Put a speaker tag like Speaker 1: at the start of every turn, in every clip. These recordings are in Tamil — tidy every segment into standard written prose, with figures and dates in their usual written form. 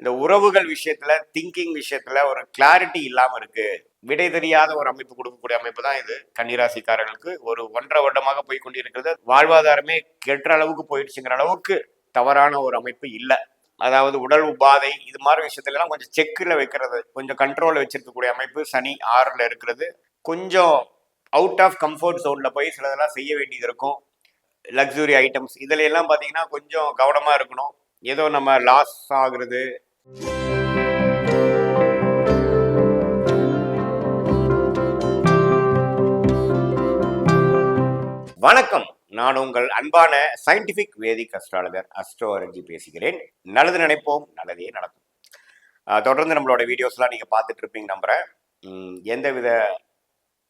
Speaker 1: இந்த உறவுகள் விஷயத்துல, திங்கிங் விஷயத்துல ஒரு கிளாரிட்டி இல்லாம இருக்கு. விடை தெரியாத ஒரு அமைப்பு கொடுக்கக்கூடிய அமைப்பு தான் இது. கன்னிராசிக்காரர்களுக்கு ஒரு 1.5 வருடமாக போய் கொண்டிருக்கிறது. வாழ்வாதாரமே கெட்ட அளவுக்கு போயிடுச்சுங்கிற அளவுக்கு தவறான ஒரு அமைப்பு இல்ல. அதாவது உடல் உபாதை இது மாதிரி விஷயத்துல எல்லாம் கொஞ்சம் செக்ல வைக்கிறது, கொஞ்சம் கண்ட்ரோல்ல வச்சிருக்கக்கூடிய அமைப்பு சனி 6ல இருக்கிறது. கொஞ்சம் அவுட் ஆஃப் கம்ஃபர்ட் ஜோன்ல போய் சிலதெல்லாம் செய்ய வேண்டியது இருக்கும். லக்ஸுரி ஐட்டம்ஸ் இதுல எல்லாம் பாத்தீங்கன்னா கொஞ்சம் கவனமா இருக்கணும். ஏதோ நம்ம லாஸ் ஆகுறது. வணக்கம், நான் உங்கள் அன்பான சயின்டிபிக் வேதிக் அஸ்ட்ராலஜர் அஸ்ட்ரோலஜி பேசுகிறேன். நல்லது நினைப்போம், நல்லதே நடக்கும். தொடர்ந்து நம்மளோட வீடியோஸ்லாம் நீங்க பார்த்துட்டு இருப்பீங்க நம்புறேன். எந்தவித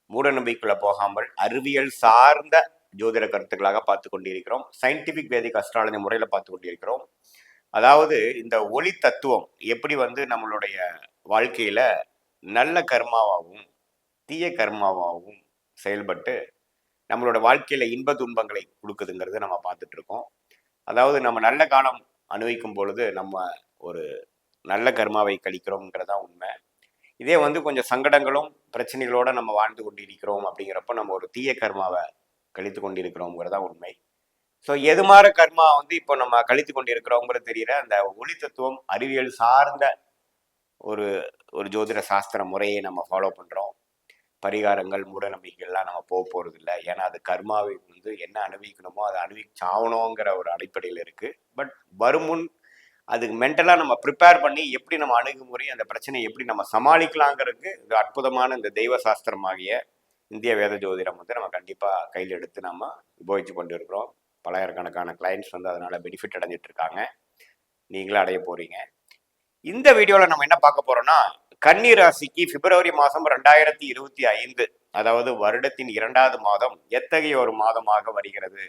Speaker 1: மூட நம்பிக்கைக்குள்ள போகாமல் அறிவியல் சார்ந்த ஜோதிட கருத்துக்களாக பார்த்து கொண்டிருக்கிறோம். சயின்டிபிக் வேதிக் அஸ்ட்ராலஜி முறையில் பார்த்து கொண்டிருக்கிறோம். அதாவது இந்த ஒளி தத்துவம் எப்படி நம்மளுடைய வாழ்க்கையில நல்ல கர்மாவாகவும் தீய கர்மாவாகவும் செயல்பட்டு நம்மளோட வாழ்க்கையில இன்ப துன்பங்களை கொடுக்குதுங்கிறது நம்ம பார்த்துட்டு இருக்கோம். அதாவது நம்ம நல்ல காலம் அனுபவிக்கும் பொழுது நம்ம ஒரு நல்ல கர்மாவை கழிக்கிறோங்கிறதா உண்மை. இதே கொஞ்சம் சங்கடங்களும் பிரச்சனைகளோட நம்ம வாழ்ந்து கொண்டிருக்கிறோம் அப்படிங்கிறப்ப நம்ம ஒரு தீய கர்மாவை கழித்து கொண்டிருக்கிறோங்கிறதா உண்மை. ஸோ எது மாதிரி கர்மா இப்போ நம்ம கழித்து கொண்டிருக்கிறோங்கிறது தெரியற அந்த ஒளி தத்துவம் அறிவியல் சார்ந்த ஒரு ஒரு ஜோதிட சாஸ்திர முறையை நம்ம ஃபாலோ பண்றோம். பரிகாரங்கள் மூட நம்பிக்கைகள்லாம் நம்ம போறது இல்லை. ஏன்னா அது கர்மாவை என்ன அனுபவிக்கணுமோ அதை அனுபவிச்சாகணுங்கிற ஒரு அடிப்படையில் இருக்கு. பட் வருமுன் அதுக்கு மென்டலாக நம்ம ப்ரிப்பேர் பண்ணி எப்படி நம்ம அணுகுமுறை அந்த பிரச்சனையை எப்படி நம்ம சமாளிக்கலாங்கிறதுக்கு இது அற்புதமான இந்த தெய்வ சாஸ்திரமாகிய இந்திய வேத ஜோதிடம் நம்ம கண்டிப்பாக கையில் எடுத்து நம்ம உபயோகிச்சு கொண்டு இருக்கிறோம். பலாயிரக்கணக்கான கிளைண்ட்ஸ் அதனால பெனிஃபிட் அடைஞ்சிட்டு இருக்காங்க. நீங்களும் அடைய போறீங்க. இந்த வீடியோவில் நம்ம என்ன பார்க்க போறோம்னா, கன்னி ராசிக்கு பிப்ரவரி மாதம் 2025, அதாவது வருடத்தின் 2வது மாதம் எத்தகைய ஒரு மாதமாக வருகிறது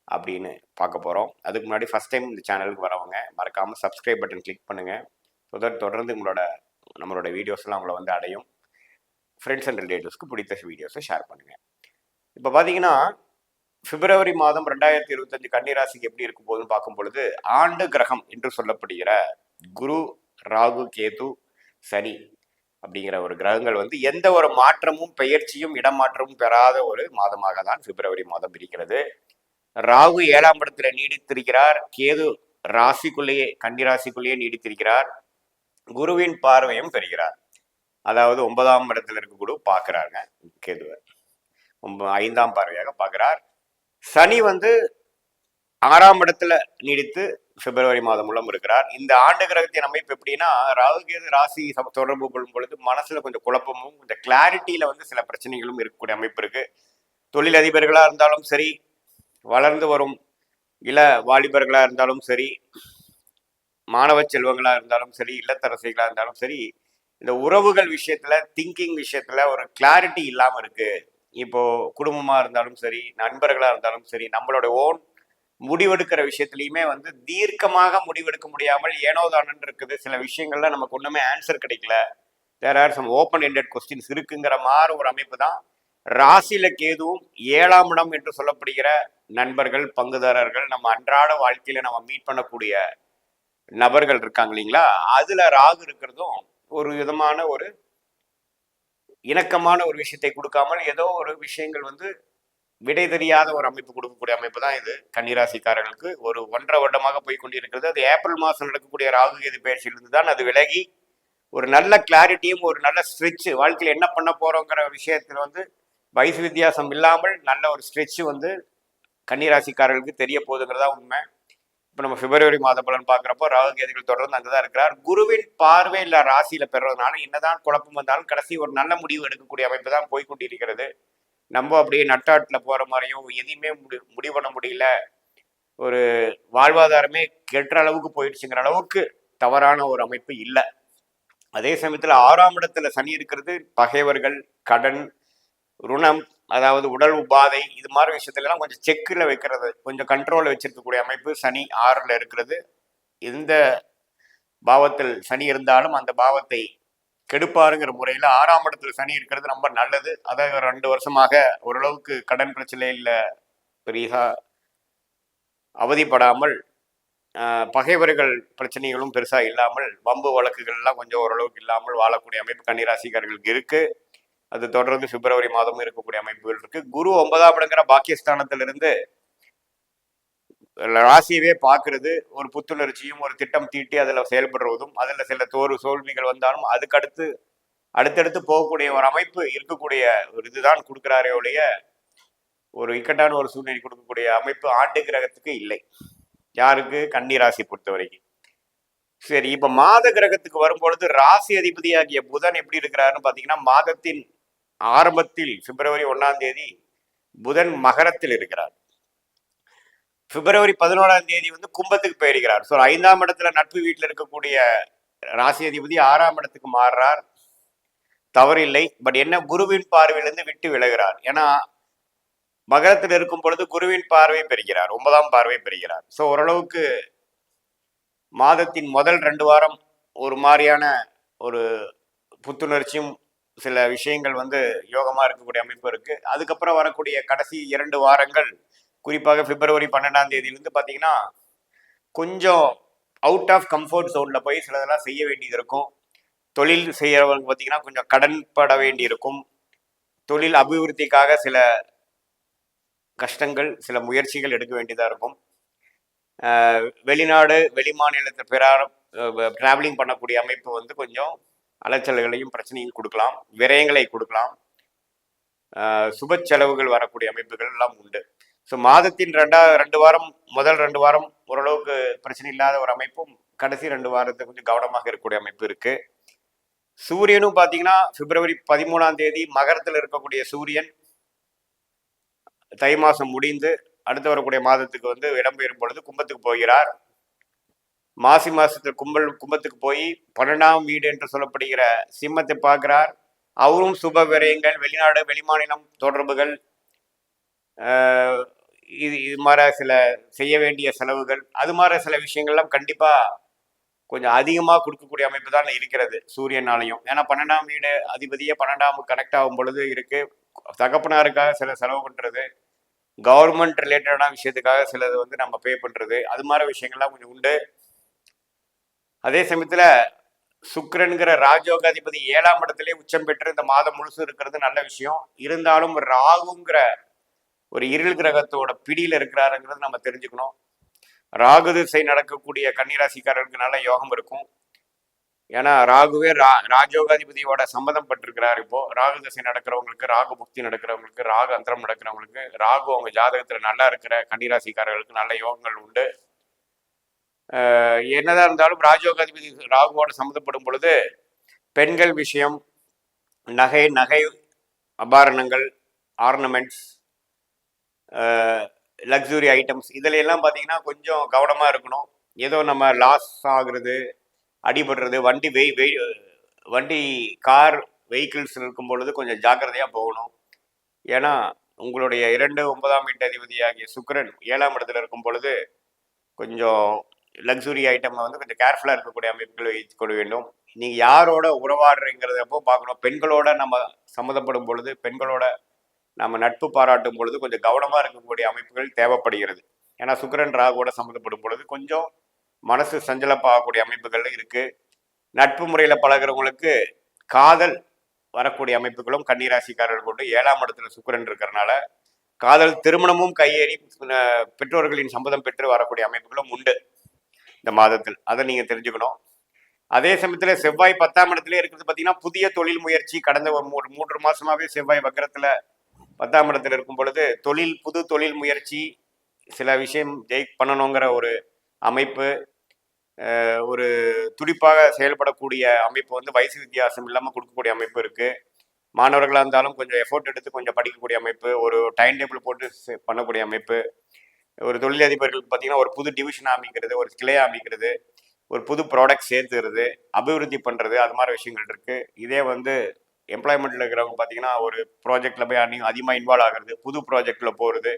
Speaker 1: அப்படின்னு பார்க்க போகிறோம். அதுக்கு முன்னாடி ஃபர்ஸ்ட் டைம் இந்த சேனலுக்கு வரவங்க மறக்காமல் சப்ஸ்கிரைப் பட்டன் கிளிக் பண்ணுங்கள். தொடர்ந்து நம்மளோட வீடியோஸ்லாம் உங்களை அடையும். ஃப்ரெண்ட்ஸ் அண்ட் ரிலேட்டிவ்ஸ்க்கு பிடித்த வீடியோஸை ஷேர் பண்ணுங்கள். இப்போ பார்த்தீங்கன்னா பிப்ரவரி மாதம் 2025 கன்னிராசிக்கு எப்படி இருக்கும் போதுன்னு பார்க்கும் பொழுது, ஆண்டு கிரகம் என்று சொல்லப்படுகிற குரு, ராகு, கேது, சனி அப்படிங்கிற ஒரு கிரகங்கள் எந்த ஒரு மாற்றமும் பெயர்ச்சியும் இடமாற்றமும் பெறாத ஒரு மாதமாக தான் பிப்ரவரி மாதம் இருக்கிறது. ராகு 7ஆம் இடத்துல நீடித்திருக்கிறார். கேது ராசிக்குள்ளேயே கன்னிராசிக்குள்ளேயே நீடித்திருக்கிறார். குருவின் பார்வையும் பெறுகிறார். அதாவது 9ஆம் இடத்துல இருக்க குரு பார்க்கிறாங்க கேதுவை. 5ஆம் பார்வையாக பார்க்கிறார். சனி 6ஆம் இடத்துல நீடித்து பிப்ரவரி மாதம் மூலம் இருக்கிறார். இந்த ஆண்டு கிரகத்தின் அமைப்பு எப்படின்னா, ராகு கேது ராசி தொடர்பு கொள்ளும் பொழுது மனசுல கொஞ்சம் குழப்பமும் கொஞ்சம் கிளாரிட்டியில சில பிரச்சனைகளும் இருக்கக்கூடிய அமைப்பு இருக்கு. தொழில் அதிபர்களா இருந்தாலும் சரி, வளர்ந்து வரும் இள வாலிபர்களா இருந்தாலும் சரி, மாணவ செல்வங்களா இருந்தாலும் சரி, இல்லத்தரசிகளா இருந்தாலும் சரி, இந்த உறவுகள் விஷயத்துல திங்கிங் விஷயத்துல ஒரு கிளாரிட்டி இல்லாம இருக்கு. இப்போ குடும்பமா இருந்தாலும் சரி, நண்பர்களா இருந்தாலும் சரி, நம்மளோட ஓன் முடிவெடுக்கிற விஷயத்துலையுமே தீர்க்கமாக முடிவெடுக்க முடியாமல் ஏனோதானன் இருக்குது. சில விஷயங்கள்ல நமக்கு ஒண்ணுமே ஆன்சர் கிடைக்கல. There are some open ended questions இருக்குங்கிற மாதிரி ஒரு அமைப்பு தான். ராசியில கேதுவும் 7ஆம் இடம் என்று சொல்லப்படுகிற நண்பர்கள், பங்குதாரர்கள், நம்ம அன்றாட வாழ்க்கையில நம்ம மீட் பண்ணக்கூடிய நபர்கள் இருக்காங்க இல்லைங்களா, அதுல ராகு இருக்கிறதும் ஒரு விதமான ஒரு இணக்கமான ஒரு விஷயத்தை கொடுக்காமல் ஏதோ ஒரு விஷயங்கள் விடை தெரியாத ஒரு அமைப்பு கொடுக்கக்கூடிய அமைப்பு தான் இது. கன்னிராசிக்காரர்களுக்கு ஒரு 1.5 வருடமாக போய் கொண்டிருக்கிறது. அது ஏப்ரல் மாதம் நடக்கக்கூடிய ராகு கேது பயிற்சியிலிருந்து தான் அது விலகி ஒரு நல்ல கிளாரிட்டியும் ஒரு நல்ல ஸ்ட்ரெச் வாழ்க்கையில் என்ன பண்ண போறோங்கிற விஷயத்தில் வயசு வித்தியாசம் இல்லாமல் நல்ல ஒரு ஸ்ட்ரெச் கன்னிராசிக்காரர்களுக்கு தெரிய போகுதுங்கிறதா உண்மை. இப்போ நம்ம பிப்ரவரி மாத பலன் பார்க்குறப்போ ராகு கேதுகள் தொடர்ந்து அங்கதான் இருக்கிறார். குருவின் பார்வை இல்லை ராசியில பெறுறதுனால என்னதான் குழப்பம் வந்தாலும் கடைசி ஒரு நல்ல முடிவு எடுக்கக்கூடிய அமைப்பு தான் போய்கொண்டிருக்கிறது. நம்ம அப்படியே நட்டாட்டில் போற மாதிரியும் எதையுமே முடிவு பண்ண முடியல, ஒரு வாழ்வாதாரமே கெட்ட அளவுக்கு போயிடுச்சுங்கிற அளவுக்கு தவறான ஒரு அமைப்பு இல்லை. அதே சமயத்துல 6ஆம் இடத்துல சனி இருக்கிறது பகைவர்கள், கடன், ருணம், அதாவது உடல் உபாதை இது மாதிரி விஷயத்துல எல்லாம் கொஞ்சம் செக்கில் வைக்கிறது, கொஞ்சம் கண்ட்ரோல்ல வச்சிருக்கக்கூடிய அமைப்பு சனி 6ல இருக்கிறது. இந்த பாவத்தில் சனி இருந்தாலும் அந்த பாவத்தை கெடுப்பாருங்கிற முறையில 6ஆம் இடத்துல சனி இருக்கிறது ரொம்ப நல்லது. அதாவது 2 வருஷமாக ஓரளவுக்கு கடன் பிரச்சனையில் பெரிய அவதிப்படாமல் பகைவர்கள் பிரச்சனைகளும் பெருசாக இல்லாமல் வம்பு வழக்குகள்லாம் கொஞ்சம் ஓரளவுக்கு இல்லாமல் வாழக்கூடிய அமைப்பு கன்னிராசிக்காரர்களுக்கு இருக்கு. அது தொடர்ந்து பிப்ரவரி மாதமும் இருக்கக்கூடிய அமைப்புகள் இருக்கு. குரு 9ஆம் இடங்கிற பாக்கியஸ்தானத்திலிருந்து ராசியவே பார்க்கறது ஒரு புத்துணர்ச்சியும் ஒரு திட்டம் தீட்டி அதில் செயல்படுவதும் அதில் சில தோல்விகள் வந்தாலும் அதுக்கு அடுத்தடுத்து போகக்கூடிய ஒரு அமைப்பு இருக்கக்கூடிய ஒரு இதுதான் கொடுக்குறாரே ஒழிய ஒரு இக்கட்டான ஒரு சூழ்நிலை கொடுக்கக்கூடிய அமைப்பு ஆண்டு கிரகத்துக்கு இல்லை. யாருக்கு? கன்னிராசி பொறுத்த வரைக்கும். சரி, இப்ப மாத கிரகத்துக்கு வரும்பொழுது ராசி அதிபதியாகிய புதன் எப்படி இருக்கிறாருன்னு பாத்தீங்கன்னா, மாதத்தின் ஆரம்பத்தில் பிப்ரவரி 1ஆம் தேதி புதன் மகரத்தில் இருக்கிறார். பிப்ரவரி 11ஆம் தேதி வந்து கும்பத்துக்கு போயிருக்கிறார். ஸோ 5ஆம் இடத்துல நட்பு வீட்டில் இருக்கக்கூடிய ராசி அதிபதி 6ஆம் இடத்துக்கு மாறுறார். தவறில்லை. பட் என்ன, குருவின் பார்வையிலிருந்து விட்டு விலகிறார். ஏன்னா மகரத்தில் இருக்கும் பொழுது குருவின் பார்வை பெறுகிறார், 9ஆம் பார்வை பெறுகிறார். ஸோ ஓரளவுக்கு மாதத்தின் முதல் 2 வாரம் ஒரு மாதிரியான ஒரு புத்துணர்ச்சியும் சில விஷயங்கள் வந்து யோகமா இருக்கக்கூடிய அமைப்பு இருக்கு. அதுக்கப்புறம் வரக்கூடிய கடைசி 2 வாரங்கள், குறிப்பாக பிப்ரவரி 12ஆம் தேதியிலிருந்து பார்த்தீங்கன்னா கொஞ்சம் அவுட் ஆஃப் கம்ஃபர்ட் ஜோன்ல போய் சிலதெல்லாம் செய்ய வேண்டியது இருக்கும். தொழில் செய்யறவங்க பார்த்தீங்கன்னா கொஞ்சம் கடன் பட வேண்டி இருக்கும். தொழில் அபிவிருத்திக்காக சில கஷ்டங்கள், சில முயற்சிகள் எடுக்க வேண்டியதாக இருக்கும். வெளிநாடு வெளிமாநிலத்தை டிராவலிங் பண்ணக்கூடிய அமைப்பு வந்து கொஞ்சம் அலைச்சல்களையும் பிரச்சனையும் கொடுக்கலாம், விரயங்களை கொடுக்கலாம், சுப செலவுகள் வரக்கூடிய அமைப்புகள் எல்லாம் உண்டு. ஸோ மாதத்தின் 2 வாரம், முதல் 2 வாரம் ஓரளவுக்கு பிரச்சனை இல்லாத ஒரு அமைப்பும், கடைசி 2 வாரத்தை கொஞ்சம் கவனமாக இருக்கக்கூடிய அமைப்பு இருக்கு. சூரியனும் பார்த்தீங்கன்னா பிப்ரவரி 13ஆம் தேதி மகரத்தில் இருக்கக்கூடிய சூரியன் தை மாதம் முடிந்து அடுத்து வரக்கூடிய மாதத்துக்கு வந்து இடம்பெயரும் பொழுது கும்பத்துக்கு போகிறார். மாசி மாசத்துக்கு கும்பத்துக்கு போய் 12ஆம் வீடு என்று சொல்லப்படுகிற சிம்மத்தை பார்க்கிறார். அவரும் சுப விரயங்கள், வெளிநாடு வெளிமாநிலம் தொடர்புகள், இது மாதிரி சில செய்ய வேண்டிய செலவுகள், அது மாதிரி சில விஷயங்கள்லாம் கண்டிப்பா கொஞ்சம் அதிகமாக கொடுக்கக்கூடிய அமைப்பு தான் இருக்கிறது சூரியனாலையும். ஏன்னா 12ஆம் வீடு அதிபதியே 12ஆம் கனெக்ட் ஆகும் பொழுது இருக்கு. தகப்பனாருக்காக சில செலவு பண்றது, கவர்மெண்ட் ரிலேட்டடான விஷயத்துக்காக சிலது வந்து நம்ம பே பண்றது, அது மாதிரி விஷயங்கள்லாம் கொஞ்சம் உண்டு. அதே சமயத்துல சுக்கிரன்கிற ராஜயோகாதிபதி 7ஆம் இடத்திலே உச்சம் பெற்று இந்த மாதம் முழுசும் இருக்கிறது நல்ல விஷயம். இருந்தாலும் ராகுங்கிற ஒரு இருள் கிரகத்தோட பிடியில இருக்கிறாருங்கிறது நம்ம தெரிஞ்சுக்கணும். ராகு திசை நடக்கக்கூடிய கன்னிராசிக்காரர்களுக்கு நல்ல யோகம் இருக்கும். ஏன்னா ராகுவே ராஜயோகாதிபதியோட சம்மதம் பட்டிருக்கிறார். இப்போ ராகு திசை நடக்கிறவங்களுக்கு, ராகு புக்தி நடக்கிறவங்களுக்கு, ராகு அந்தரம் நடக்கிறவங்களுக்கு, ராகு அவங்க ஜாதகத்துல நல்லா இருக்கிற கன்னிராசிக்காரர்களுக்கு நல்ல யோகங்கள் உண்டு. என்னதான் இருந்தாலும் ராஜயோகாதிபதி ராகுவோட சம்மந்தப்படும் பொழுது பெண்கள் விஷயம், நகை அபாரணங்கள், ஆர்னமெண்ட்ஸ், லக்ஸுரி ஐட்டம்ஸ், இதில் எல்லாம் பார்த்தீங்கன்னா கொஞ்சம் கவனமாக இருக்கணும். ஏதோ நம்ம லாஸ் ஆகுறது, அடிபடுறது, வண்டி கார் வெஹிக்கிள்ஸ் இருக்கும் பொழுது கொஞ்சம் ஜாக்கிரதையாக போகணும். ஏன்னா உங்களுடைய 2 9ஆம் வீட்டு அதிபதியாகிய சுக்கிரன் 7ஆம் இடத்துல இருக்கும் பொழுது கொஞ்சம் லக்ஸுரி ஐட்டம்ல வந்து கொஞ்சம் கேர்ஃபுல்லாக இருக்கக்கூடிய அமைப்புகளை வைத்துக் கொள்ள வேண்டும். நீங்கள் யாரோட உறவாடுறீங்கிறதப்போ பார்க்கணும். பெண்களோட நம்ம சம்மந்தப்படும் பொழுது, பெண்களோட நம்ம நட்பு பாராட்டும் பொழுது கொஞ்சம் கவனமாக இருக்கக்கூடிய அமைப்புகள் தேவைப்படுகிறது. ஏன்னா சுக்கிரன் ராகுவோட சம்மந்தப்படும் பொழுது கொஞ்சம் மனசு சஞ்சலப்பாகக்கூடிய அமைப்புகள் இருக்கு. நட்பு முறையில் பழகிறவங்களுக்கு காதல் வரக்கூடிய அமைப்புகளும் கன்னிராசிக்காரர்கள் கொண்டு 7ஆம் இடத்துல சுக்கிரன் இருக்கிறனால காதல் திருமணமும் கையேறி பெற்றோர்களின் சம்மதம் பெற்று வரக்கூடிய அமைப்புகளும் உண்டு இந்த மாதத்தில். அதை நீங்க தெரிஞ்சுக்கணும். அதே சமயத்துல செவ்வாய் 10ஆம் இடத்துல இருக்கிறது பார்த்தீங்கன்னா புதிய தொழில் முயற்சி. கடந்த ஒரு 3 மாசமாவே செவ்வாய் வக்கரத்துல 10ஆம் இடத்துல இருக்கும் பொழுது புது தொழில் முயற்சி, சில விஷயம் பண்ணணுங்கிற ஒரு அமைப்பு, ஒரு துடிப்பாக செயல்படக்கூடிய அமைப்பு வந்து வயசு வித்தியாசம் இல்லாமல் கொடுக்கக்கூடிய அமைப்பு இருக்கு. மாணவர்களாக இருந்தாலும் கொஞ்சம் எஃபோர்ட் எடுத்து கொஞ்சம் படிக்கக்கூடிய அமைப்பு, ஒரு டைம் டேபிள் போட்டு பண்ணக்கூடிய அமைப்பு. ஒரு தொழிலதிபர்களுக்கு பார்த்தீங்கன்னா ஒரு புது டிவிஷன் அமைக்கிறது, ஒரு கிளையை அமைக்கிறது, ஒரு புது ப்ராடக்ட் சேர்த்துக்கிறது, அபிவிருத்தி பண்ணுறது, அது மாதிரி விஷயங்கள் இருக்குது. இதே வந்து எம்ப்ளாய்மெண்ட்டில் இருக்கிறவங்க பார்த்தீங்கன்னா ஒரு ப்ராஜெக்டில் போய் அதிகமாக இன்வால்வ் ஆகிறது, புது ப்ராஜெக்டில் போகிறது,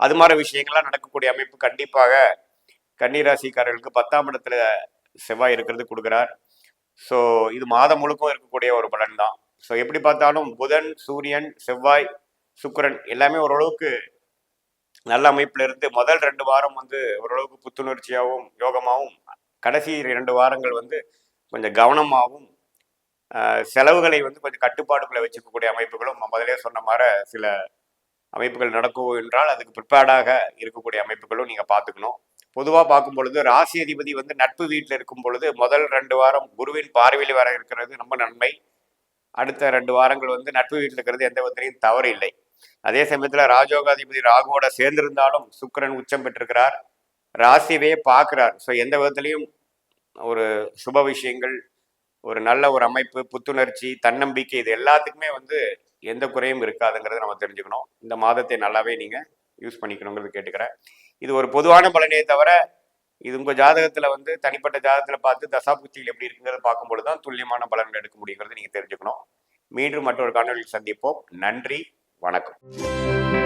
Speaker 1: அது மாதிரி விஷயங்கள்லாம் நடக்கக்கூடிய அமைப்பு கண்டிப்பாக கன்னிராசிக்காரர்களுக்கு 10ஆம் இடத்துல செவ்வாய் இருக்கிறது கொடுக்குறார். ஸோ இது மாதம் முழுக்கும் இருக்கக்கூடிய ஒரு பலன் தான். ஸோ எப்படி பார்த்தாலும் புதன், சூரியன், செவ்வாய், சுக்கிரன் எல்லாமே ஓரளவுக்கு நல்ல அமைப்புல இருந்து முதல் 2 வாரம் வந்து ஓரளவுக்கு புத்துணர்ச்சியாகவும் யோகமாகவும், கடைசி 2 வாரங்கள் வந்து கொஞ்சம் கவனமாகவும், செலவுகளை வந்து கொஞ்சம் கட்டுப்பாடுக்குள்ள வச்சுக்கக்கூடிய அமைப்புகளும் முதலே சொன்ன மாதிரி சில அமைப்புகள் நடக்கும் என்றால் அதுக்கு ப்ரிப்பேர்டாக இருக்கக்கூடிய அமைப்புகளும் நீங்க பார்த்துக்கணும். பொதுவாக பார்க்கும் பொழுது ராசி அதிபதி வந்து நட்பு வீட்டில் இருக்கும் பொழுது முதல் 2 வாரம் குருவின் பார்வையில் வர இருக்கிறது ரொம்ப நன்மை. அடுத்த 2 வாரங்கள் வந்து நட்பு வீட்டில் இருக்கிறது எந்த விதத்திலையும் தவறு இல்லை. அதே சமயத்தில் ராஜோகாதிபதி ராகுவோட சேர்ந்திருந்தாலும் சுக்கிரன் உச்சம் பெற்றிருக்கிறார், ராசியவே பார்க்கிறார். ஸோ எந்த விதத்திலையும் ஒரு சுப விஷயங்கள், ஒரு நல்ல ஒரு அமைப்பு, புத்துணர்ச்சி, தன்னம்பிக்கை, இது எல்லாத்துக்குமே வந்து எந்த குறையும் இருக்காதுங்கிறத நம்ம தெரிஞ்சுக்கணும். இந்த மாதத்தை நல்லாவே நீங்க யூஸ் பண்ணிக்கணுங்கிறது கேட்டுக்கிறேன். இது ஒரு பொதுவான பலனே தவிர, இது உங்க ஜாதகத்துல வந்து தனிப்பட்ட ஜாதகத்துல பார்த்து தசாபுக்திகள் எப்படி இருக்குங்கிறத பார்க்கும்பொழுது தான் துல்லியமான பலன்கள் எடுக்க முடியுங்கிறது நீங்க தெரிஞ்சுக்கணும். மீண்டும் மற்றொரு காணொலியில் சந்திப்போம். நன்றி, வணக்கம்.